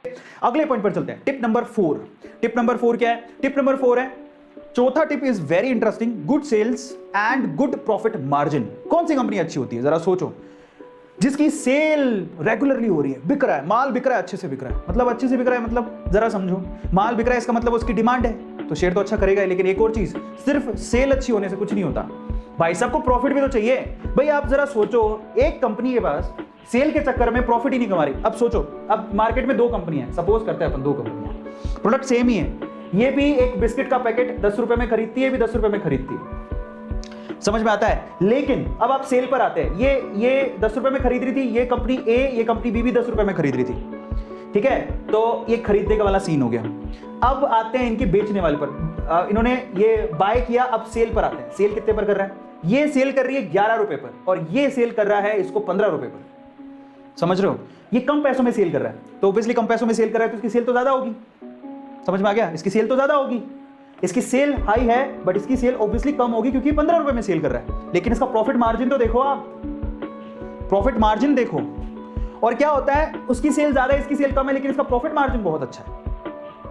अगले पॉइंट पर चलते हैं, टिप नंबर 4। टिप नंबर 4 क्या है? टिप नंबर 4 है, चौथा tip is very interesting, good sales and good profit margin. कौन सी कंपनी अच्छी होती है? जरा सोचो, जिसकी सेल रेगुलरली हो रही है, बिक रहा है, माल बिक रहा है, अच्छे से बिक रहा है। मतलब अच्छे से बिक रहा है मतलब जरा समझो, माल बिक रहा है इसका मतलब उसकी डिमांड है, तो शेयर तो अच्छा करेगा। लेकिन एक और चीज, सिर्फ सेल अच्छी होने से कुछ नहीं होता भाई, सबको प्रॉफिट भी तो चाहिए। भाई आप जरा सोचो, एक कंपनी के पास सेल के चक्कर में प्रॉफिट ही नहीं कमा रही। अब सोचो, अब मार्केट में 2 कंपनियां हैं, सपोज करते हैं अपन 2 कंपनियां, प्रोडक्ट सेम ही है, ये भी एक बिस्किट का पैकेट 10 रुपए में खरीदती है, ये भी 10 रुपए में खरीदती है, समझ में आता है। लेकिन अब आप सेल पर आते हैं, ये 10 रुपए में खरीद रही थी, ये कंपनी ए, ये कंपनी बी भी 10 रुपए में खरीद रही थी, ठीक है, तो ये खरीदने का वाला सीन हो गया। अब आते हैं इनके बेचने वाले पर, इन्होंने ये बाय किया, अब सेल पर आते हैं, सेल कितने पर कर रहा है? ये सेल कर रही है 11 रुपए पर और ये सेल कर रहा है इसको 15 रुपए पर, समझ रहे हो? ये कम पैसों में सेल कर रहा है, तो ऑब्वियसली कम पैसों में सेल कर रहा है तो इसकी सेल तो ज्यादा होगी, समझ में आ गया? इसकी सेल तो ज्यादा होगी, इसकी सेल हाई है बट इसकी सेल ऑब्वियसली कम होगी क्योंकि 15 रुपए में सेल कर रहा है। लेकिन इसका प्रॉफिट मार्जिन तो देखो, आप प्रॉफिट मार्जिन देखो, और क्या होता है, उसकी सेल ज्यादा है, इसकी सेल कम है, लेकिन इसका प्रॉफिट मार्जिन बहुत अच्छा है।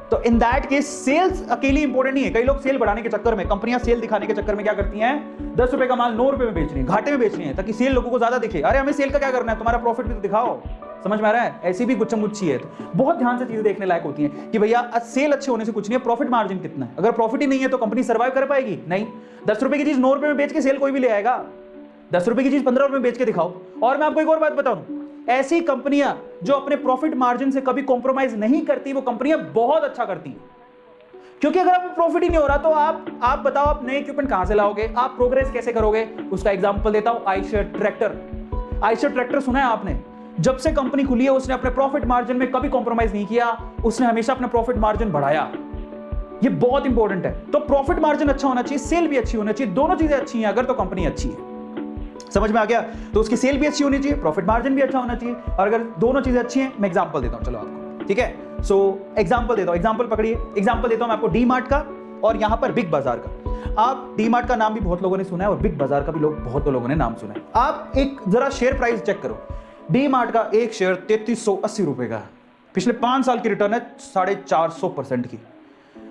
तो इन दैट केस सेल्स अकेली इंपॉर्टेंट नहीं है। कई लोग सेल बढ़ाने के चक्कर में, कंपनियां सेल दिखाने के चक्कर में क्या करती हैं, 10 रुपए का माल 9 रुपए में बेच रही है, घाटे में बेच रही है ताकि सेल लोगों को ज्यादा दिखे। अरे हमें सेल का क्या करना है, तुम्हारा प्रॉफिट भी तो दिखाओ, समझ में आ रहा है? ऐसी भी गुच्छम गुच्छी है, तो बहुत ध्यान से चीजें देखने लायक होती हैं कि भैया सेल अच्छे होने से कुछ नहीं है, प्रॉफिट मार्जिन कितना है। अगर प्रॉफिट ही नहीं है तो कंपनी सर्वाइव कर पाएगी? नहीं। 10 रुपए की चीज 9 रुपए में बेच के सेल कोई भी ले आएगा, 10 रुपए की चीज 15 रुपए में बेच के दिखाओ। और मैं आपको एक और बात बताऊं, ऐसी कंपनियां जो अपने प्रॉफिट मार्जिन से कभी कॉम्प्रोमाइज नहीं करती, वो कंपनियां बहुत अच्छा करती हैं। क्योंकि अगर आपको प्रॉफिट ही नहीं हो रहा तो आप बताओ, आप नए इक्विपमेंट कहां से लाओगे, आप प्रोग्रेस कैसे करोगे? उसका एग्जांपल देता हूं, आयशर ट्रैक्टर। आयशर ट्रैक्टर सुना है आपने? जब से कंपनी खुली है उसने अपने प्रॉफिट मार्जिन में कभी कॉम्प्रोमाइज नहीं किया, उसने हमेशा अपना प्रॉफिट मार्जिन बढ़ाया। ये बहुत इंपॉर्टेंट है। तो प्रॉफिट मार्जिन अच्छा होना चाहिए, सेल भी अच्छी होनी चाहिए, दोनों चीजें अच्छी हैं अगर तो कंपनी अच्छी है, समझ में आ गया? तो उसकी सेल भी अच्छी होनी चाहिए, प्रॉफिट मार्जिन भी अच्छा होना चाहिए, और अगर दोनों चीजें अच्छी हैं, मैं एग्जांपल देता हूं चलो आपको, ठीक है? सो एग्जांपल देता हूं, एग्जांपल पकड़िए, एग्जांपल देता हूं मैं आपको डी मार्ट का और यहां पर बिग बाजार का। आप डी मार्ट का नाम भी बहुत लोगों ने सुना है और बिग बाजार का भी बहुत लोगों ने नाम सुना है। आप एक जरा शेयर प्राइस चेक करो, डी मार्ट का एक शेयर 3380 रुपए का है, पिछले 5 साल की रिटर्न है 450% की।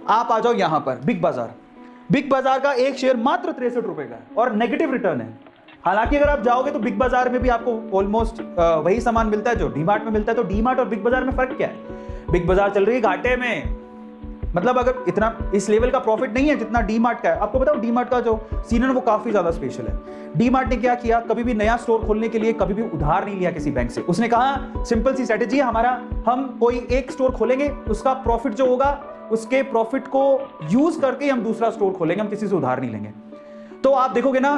आप आ जाओ यहां पर बिग बाजार, बिग बाजार का एक शेयर मात्र 63 रुपए का है और नेगेटिव रिटर्न है। हालांकि अगर आप जाओगे तो बिग बाजार में भी आपको ऑलमोस्ट वही सामान मिलता है जो डी मार्ट में मिलता है। तो डी मार्ट और बिग बाजार में फर्क क्या है? बिग बाजार चल रही है घाटे में, मतलब अगर इतना इस लेवल का प्रॉफिट नहीं है जितना डी मार्ट का है। आपको बताओ डी मार्ट का जो सीन है वो काफी ज्यादा स्पेशल है। डी मार्ट ने क्या किया, कभी भी नया स्टोर खोलने के लिए कभी भी उधार नहीं लिया किसी बैंक से। उसने कहा सिंपल सी स्ट्रेटेजी है हमारा, हम कोई एक स्टोर खोलेंगे, उसका प्रॉफिट जो होगा उसके प्रॉफिट को यूज करके हम दूसरा स्टोर खोलेंगे, हम किसी से उधार नहीं लेंगे। तो आप देखोगे ना,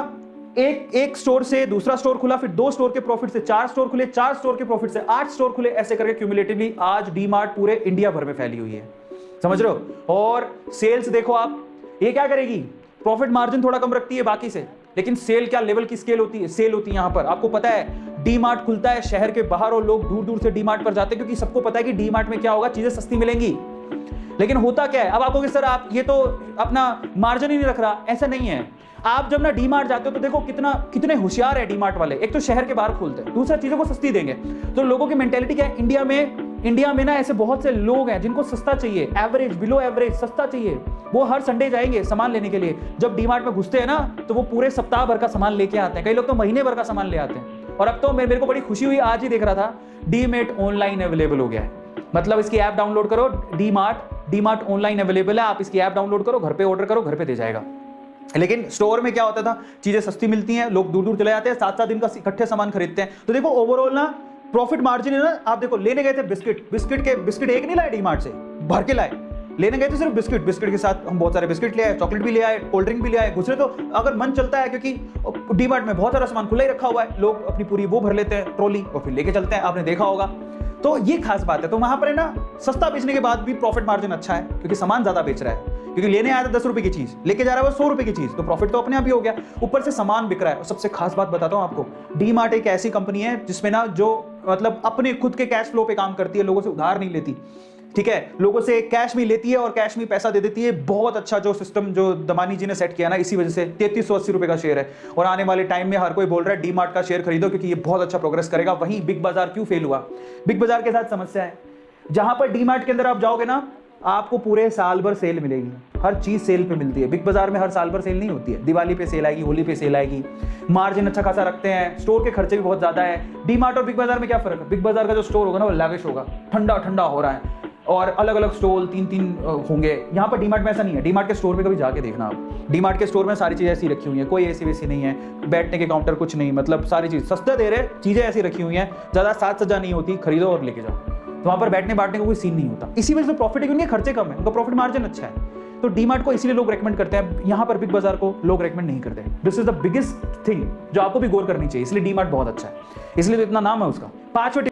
एक स्टोर से दूसरा स्टोर खुला, फिर 2 स्टोर के प्रॉफिट से 4 स्टोर खुले, 4 स्टोर के प्रॉफिट से 8 स्टोर खुले, ऐसे करके क्यूमुलेटिवली आज डी मार्ट पूरे इंडिया भर में फैली हुई है, समझ रहे हो? और सेल्स देखो आप, ये क्या करेगी, प्रॉफिट मार्जिन थोड़ा कम रखती है बाकी से, लेकिन सेल क्या लेवल की स्केल होती है, सेल होती है। यहां पर आपको पता है डी मार्ट खुलता है शहर के बाहर और लोग दूर दूर से डी मार्ट पर जाते हैं क्योंकि सबको पता है कि डी मार्ट में क्या होगा, चीजें सस्ती मिलेंगी। लेकिन होता क्या है, अब आपको किस तरह, आप ये तो अपना मार्जिन ही नहीं रख रहा, ऐसा नहीं है। आप जब ना डी मार्ट जाते हो तो देखो कितने होशियार है डी मार्ट वाले। एक तो शहर के बाहर खोलते हैं, दूसरा चीजों को सस्ती देंगे। तो लोगों की मेंटेलिटी क्या है, इंडिया में ना ऐसे बहुत से लोग हैं जिनको सस्ता चाहिए, एवरेज बिलो एवरेज सस्ता चाहिए। वो हर संडे जाएंगे सामान लेने के लिए। जब डी मार्ट में घुसते हैं ना तो वो पूरे सप्ताह भर का सामान लेके आते हैं, कई लोग तो महीने भर का सामान ले आते हैं। और अब तो मेरे को बड़ी खुशी हुई, आज ही देख रहा था डी मार्ट ऑनलाइन अवेलेबल हो गया है। मतलब इसकी ऐप डाउनलोड करो, डी मार्ट ऑनलाइन अवेलेबल है, आप इसकी ऐप डाउनलोड करो, घर पे ऑर्डर करो, घर पे दे जाएगा। लेकिन स्टोर में क्या होता था, चीजें सस्ती मिलती हैं, लोग दूर दूर चले जाते हैं, 7-7 दिन का इकट्ठे सामान खरीदते हैं। तो देखो ओवरऑल ना प्रॉफिट मार्जिन है ना। आप देखो लेने गए थे बिस्किट एक नहीं लाए डी मार्ट से, भर के लाए। लेने गए थे सिर्फ बिस्किट के साथ हम बहुत सारे बिस्किट ले आए, चॉकलेट भी ले आए, कोल्ड ड्रिंक भी ले आए। दूसरे तो अगर मन चलता है, क्योंकि डी मार्ट में बहुत सारा सामान खुला ही रखा हुआ है, लोग अपनी पूरी वो भर लेते हैं ट्रॉली और फिर लेके चलते हैं, आपने देखा होगा। तो ये खास बात है। तो वहां पर है ना, सस्ता बेचने के बाद भी प्रॉफिट मार्जिन अच्छा है क्योंकि सामान ज्यादा बेच रहा है। क्योंकि लेने आया था 10 रुपए की चीज, लेके जा रहा है वो 100 रुपए की चीज, तो प्रॉफिट तो अपने आप ही हो गया, ऊपर से सामान बिक रहा है। और सबसे खास बात बताता हूं आपको, डी मार्ट एक ऐसी कंपनी है जिसमें ना जो मतलब अपने खुद के कैश फ्लो पे काम करती है, लोगों से उधार नहीं लेती, ठीक है, लोगों से कैश में लेती है और कैश में पैसा दे देती है। बहुत अच्छा जो सिस्टम जो दमानी जी ने सेट किया ना, इसी वजह से 3380 रुपए का शेयर है। और आने वाले टाइम में हर कोई बोल रहा है डी मार्ट का शेयर खरीदो क्योंकि ये बहुत अच्छा प्रोग्रेस करेगा। वहीं बिग बाजार क्यों फेल हुआ? बिग बाजार के साथ समस्या है, जहां पर डीमार्ट के अंदर आप जाओगे ना, आपको पूरे साल भर सेल मिलेगी, हर चीज सेल पे मिलती है। बिग बाजार में हर साल भर सेल नहीं होती है, दिवाली पे सेल आएगी, होली पे सेल आएगी, मार्जिन अच्छा खासा रखते हैं, स्टोर के खर्चे भी बहुत ज्यादा है। डीमार्ट और बिग बाजार में क्या फर्क है? बिग बाजार का जो स्टोर होगा ना वो लैविश होगा, ठंडा ठंडा हो रहा है, और अलग अलग स्टोर 3-3 होंगे। यहाँ पर डीमार्ट में ऐसा नहीं है। डीमार्ट के स्टोर में कभी जाके देखना आप, डीमार्ट के स्टोर में सारी चीजें ऐसी रखी हुई हैं, कोई एसी वेसी नहीं है, बैठने के काउंटर कुछ नहीं, मतलब सारी चीज सस्ते दे रहे, चीजें ऐसी रखी हुई हैं, ज्यादा साज सज्जा नहीं होती, खरीदो और लेके जाओ। तो वहां पर बैठने बांटने का कोई सीन नहीं होता। इसी वजह से प्रॉफिट है, क्योंकि खर्चे कम है, उनका प्रॉफिट मार्जिन अच्छा है। तो डीमार्ट को इसीलिए लोग रेकमेंड करते हैं, यहाँ पर बिग बाजार को लोग रेकमेंड नहीं करते। This is the biggest thing जो आपको भी गौर करनी चाहिए, इसलिए डीमार्ट बहुत अच्छा है, इसलिए तो इतना नाम है उसका। 5वें